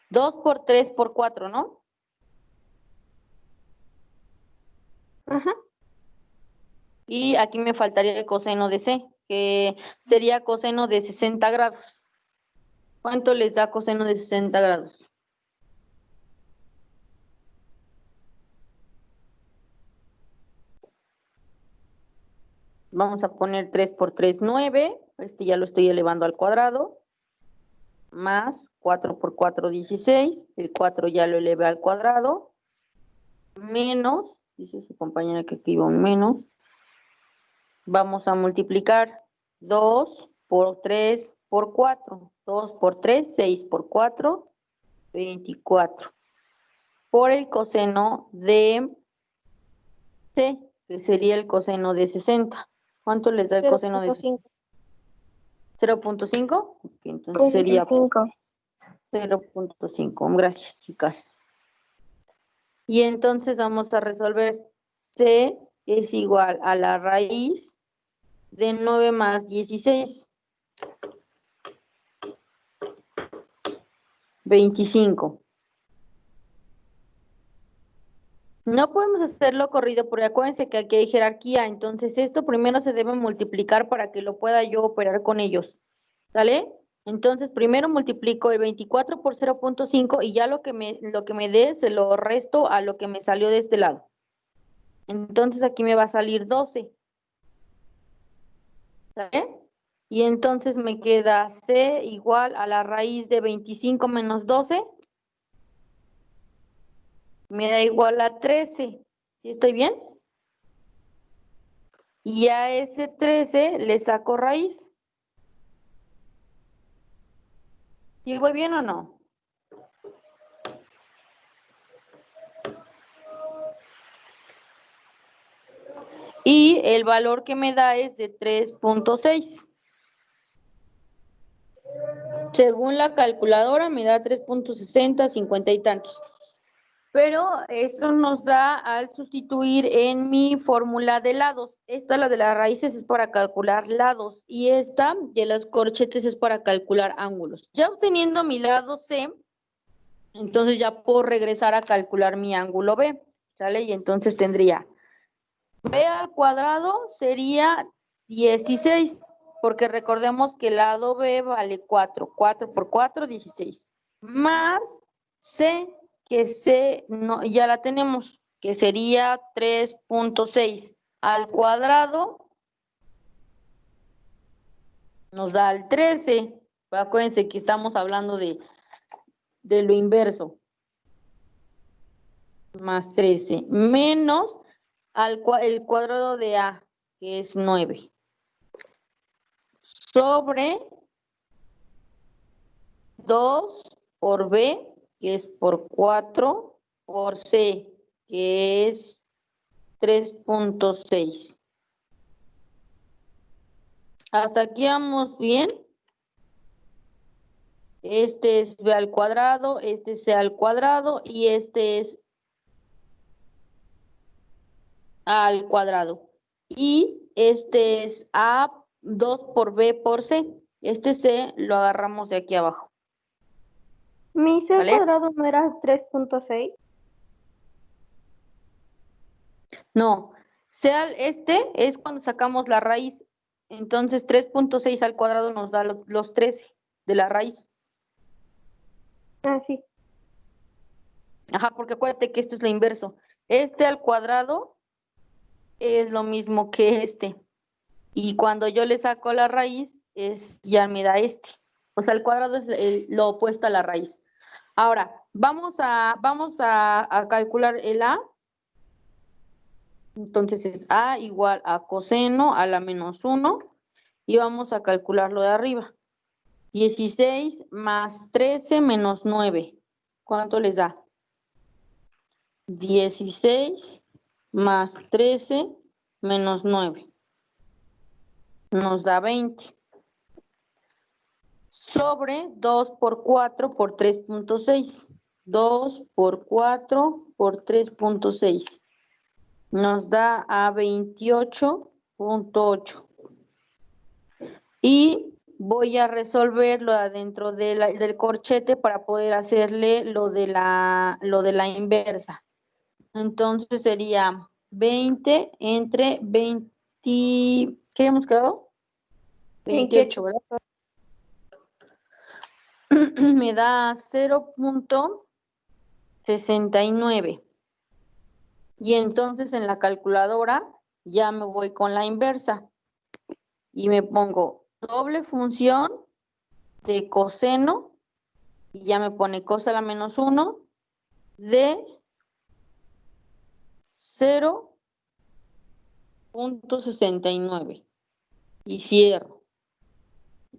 2 por 3 por 4, ¿no? Ajá. Y aquí me faltaría el coseno de C, que sería coseno de 60 grados. ¿Cuánto les da coseno de 60 grados? Vamos a poner 3 por 3, 9. Este ya lo estoy elevando al cuadrado. Más 4 por 4, 16. El 4 ya lo elevé al cuadrado. Menos, dice su compañera que aquí iba un menos. Vamos a multiplicar 2 por 3 por 4. 2 por 3, 6 por 4, 24. Por el coseno de C, que sería el coseno de 60. ¿Cuánto les da el coseno de 60? 0.5. Ok, entonces sería 25. 0.5. Gracias, chicas. Y entonces vamos a resolver. C es igual a la raíz de 9 más 16. 25. No podemos hacerlo corrido porque acuérdense que aquí hay jerarquía. Entonces esto primero se debe multiplicar para que lo pueda yo operar con ellos. ¿Sale? Entonces primero multiplico el 24 por 0.5 y ya lo que me dé se lo resto a lo que me salió de este lado. Entonces aquí me va a salir 12. ¿Sale? Y entonces me queda C igual a la raíz de 25 menos 12. Me da igual a 13. ¿Sí estoy bien? Y a ese 13 le saco raíz. ¿Sí voy bien o no? Y el valor que me da es de 3.6. Según la calculadora me da 3.60, 50 y tantos. Pero eso nos da al sustituir en mi fórmula de lados. Esta, la de las raíces, es para calcular lados. Y esta de los corchetes es para calcular ángulos. Ya obteniendo mi lado C, entonces ya puedo regresar a calcular mi ángulo B. ¿Sale? Y entonces tendría B al cuadrado sería 16. Porque recordemos que el lado B vale 4. 4 por 4, 16. Más C, que C no, ya la tenemos, que sería 3.6 al cuadrado, nos da el 13. Acuérdense que estamos hablando de lo inverso. Más 13, menos el cuadrado de A, que es 9. Sobre 2 por B, que es por 4, por C, que es 3.6. Hasta aquí vamos bien. Este es B al cuadrado, este es C al cuadrado y este es A al cuadrado. Y este es A2 por B por C. Este C lo agarramos de aquí abajo. ¿Mi C al ¿Vale? cuadrado no era 3.6? No, este es cuando sacamos la raíz. Entonces 3.6 al cuadrado nos da los 13. de la raíz. Ah, sí. Ajá, porque acuérdate que esto es lo inverso. Este al cuadrado es lo mismo que este. Y cuando yo le saco la raíz, ya me da este. O sea, el cuadrado es lo opuesto a la raíz. Ahora, vamos a calcular el A. Entonces es A igual a coseno a la menos 1. Y vamos a calcular lo de arriba. 16 más 13 menos 9. ¿Cuánto les da? 16 más 13 menos 9. Nos da 20. Sobre 2 por 4 por 3.6. 2 por 4 por 3.6. Nos da a 28.8. Y voy a resolverlo adentro del corchete para poder hacerle lo de la inversa. Entonces sería 20 entre 20, ¿qué habíamos quedado? 28, ¿verdad? Me da 0.69. Y entonces en la calculadora ya me voy con la inversa. Y me pongo doble función de coseno, y ya me pone cos a la menos 1 de 0.69. Y cierro.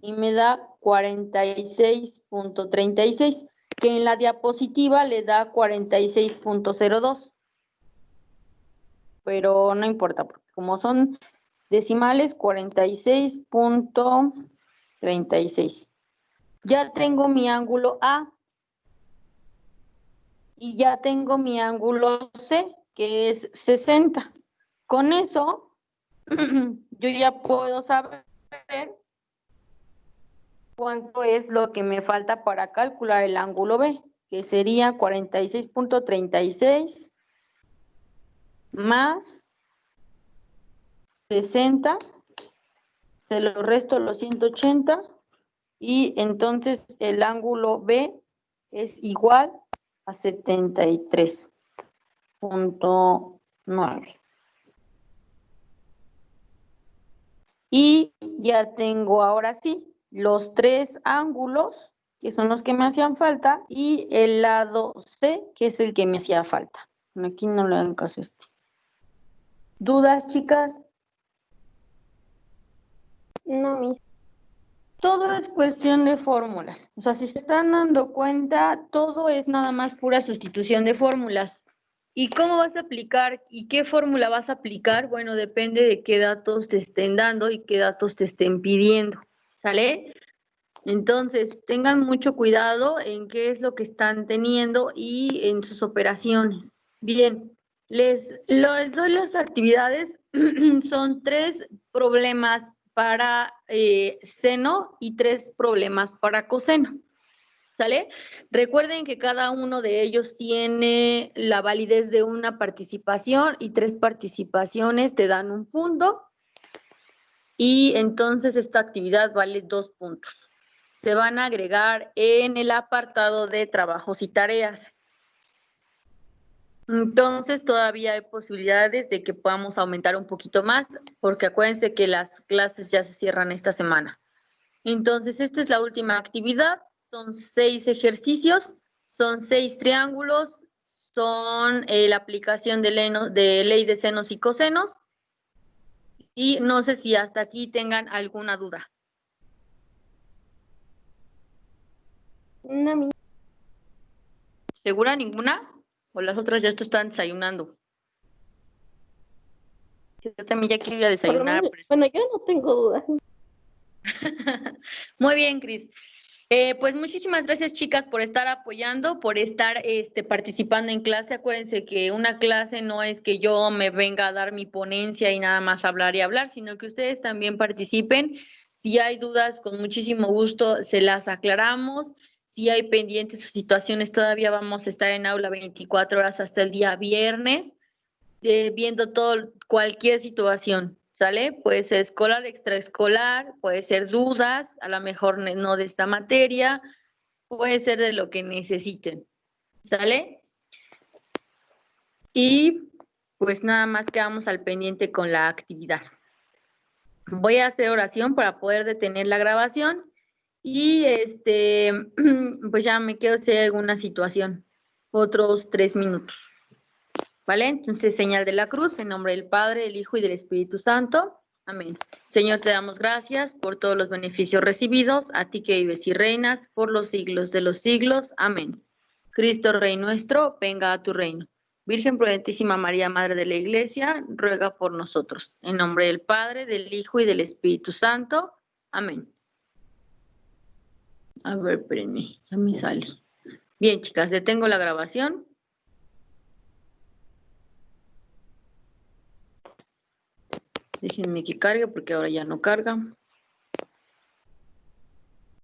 Y me da 46.36, que en la diapositiva le da 46.02. Pero no importa, porque como son decimales, 46.36. Ya tengo mi ángulo A. Y ya tengo mi ángulo C, que es 60. Con eso, yo ya puedo saber cuánto es lo que me falta para calcular el ángulo B, que sería 46.36 más 60, se lo resto los 180, y entonces el ángulo B es igual a 73.9. Y ya tengo ahora sí los 3 ángulos, que son los que me hacían falta, y el lado C, que es el que me hacía falta. Aquí no le hagan caso a este. ¿Dudas, chicas? No, mis. Todo es cuestión de fórmulas. O sea, si se están dando cuenta, todo es nada más pura sustitución de fórmulas. ¿Y cómo vas a aplicar y qué fórmula vas a aplicar? Bueno, depende de qué datos te estén dando y qué datos te estén pidiendo. ¿Sale? Entonces, tengan mucho cuidado en qué es lo que están teniendo y en sus operaciones. Bien, les doy las actividades. Son 3 problemas para seno y 3 problemas para coseno. ¿Sale? Recuerden que cada uno de ellos tiene la validez de una participación, y 3 participaciones te dan 1 punto. Y entonces esta actividad vale 2 puntos. Se van a agregar en el apartado de trabajos y tareas. Entonces todavía hay posibilidades de que podamos aumentar un poquito más, porque acuérdense que las clases ya se cierran esta semana. Entonces esta es la última actividad. Son 6 ejercicios, son 6 triángulos, son la aplicación de ley de senos y cosenos. Y no sé si hasta aquí tengan alguna duda. No, mis. ¿Segura ninguna? ¿O las otras ya están desayunando? Yo también ya quiero ir a Por lo desayunar. menos, bueno, yo no tengo dudas. Muy bien, Cris. Pues muchísimas gracias, chicas, por estar apoyando, por estar participando en clase. Acuérdense que una clase no es que yo me venga a dar mi ponencia y nada más hablar y hablar, sino que ustedes también participen. Si hay dudas, con muchísimo gusto se las aclaramos. Si hay pendientes o situaciones, todavía vamos a estar en aula 24 horas hasta el día viernes, viendo cualquier situación. ¿Sale? Puede ser escolar, extraescolar, puede ser dudas, a lo mejor no de esta materia, puede ser de lo que necesiten. ¿Sale? Y pues nada más quedamos al pendiente con la actividad. Voy a hacer oración para poder detener la grabación y pues ya me quedo si hay alguna situación. Otros 3 minutos. ¿Vale? Entonces, señal de la cruz, en nombre del Padre, del Hijo y del Espíritu Santo. Amén. Señor, te damos gracias por todos los beneficios recibidos, a ti que vives y reinas por los siglos de los siglos. Amén. Cristo, Rey nuestro, venga a tu reino. Virgen prudentísima María, Madre de la Iglesia, ruega por nosotros. En nombre del Padre, del Hijo y del Espíritu Santo. Amén. A ver, espérenme, ya me salí. Bien, chicas, detengo la grabación. Déjenme que cargue porque ahora ya no carga.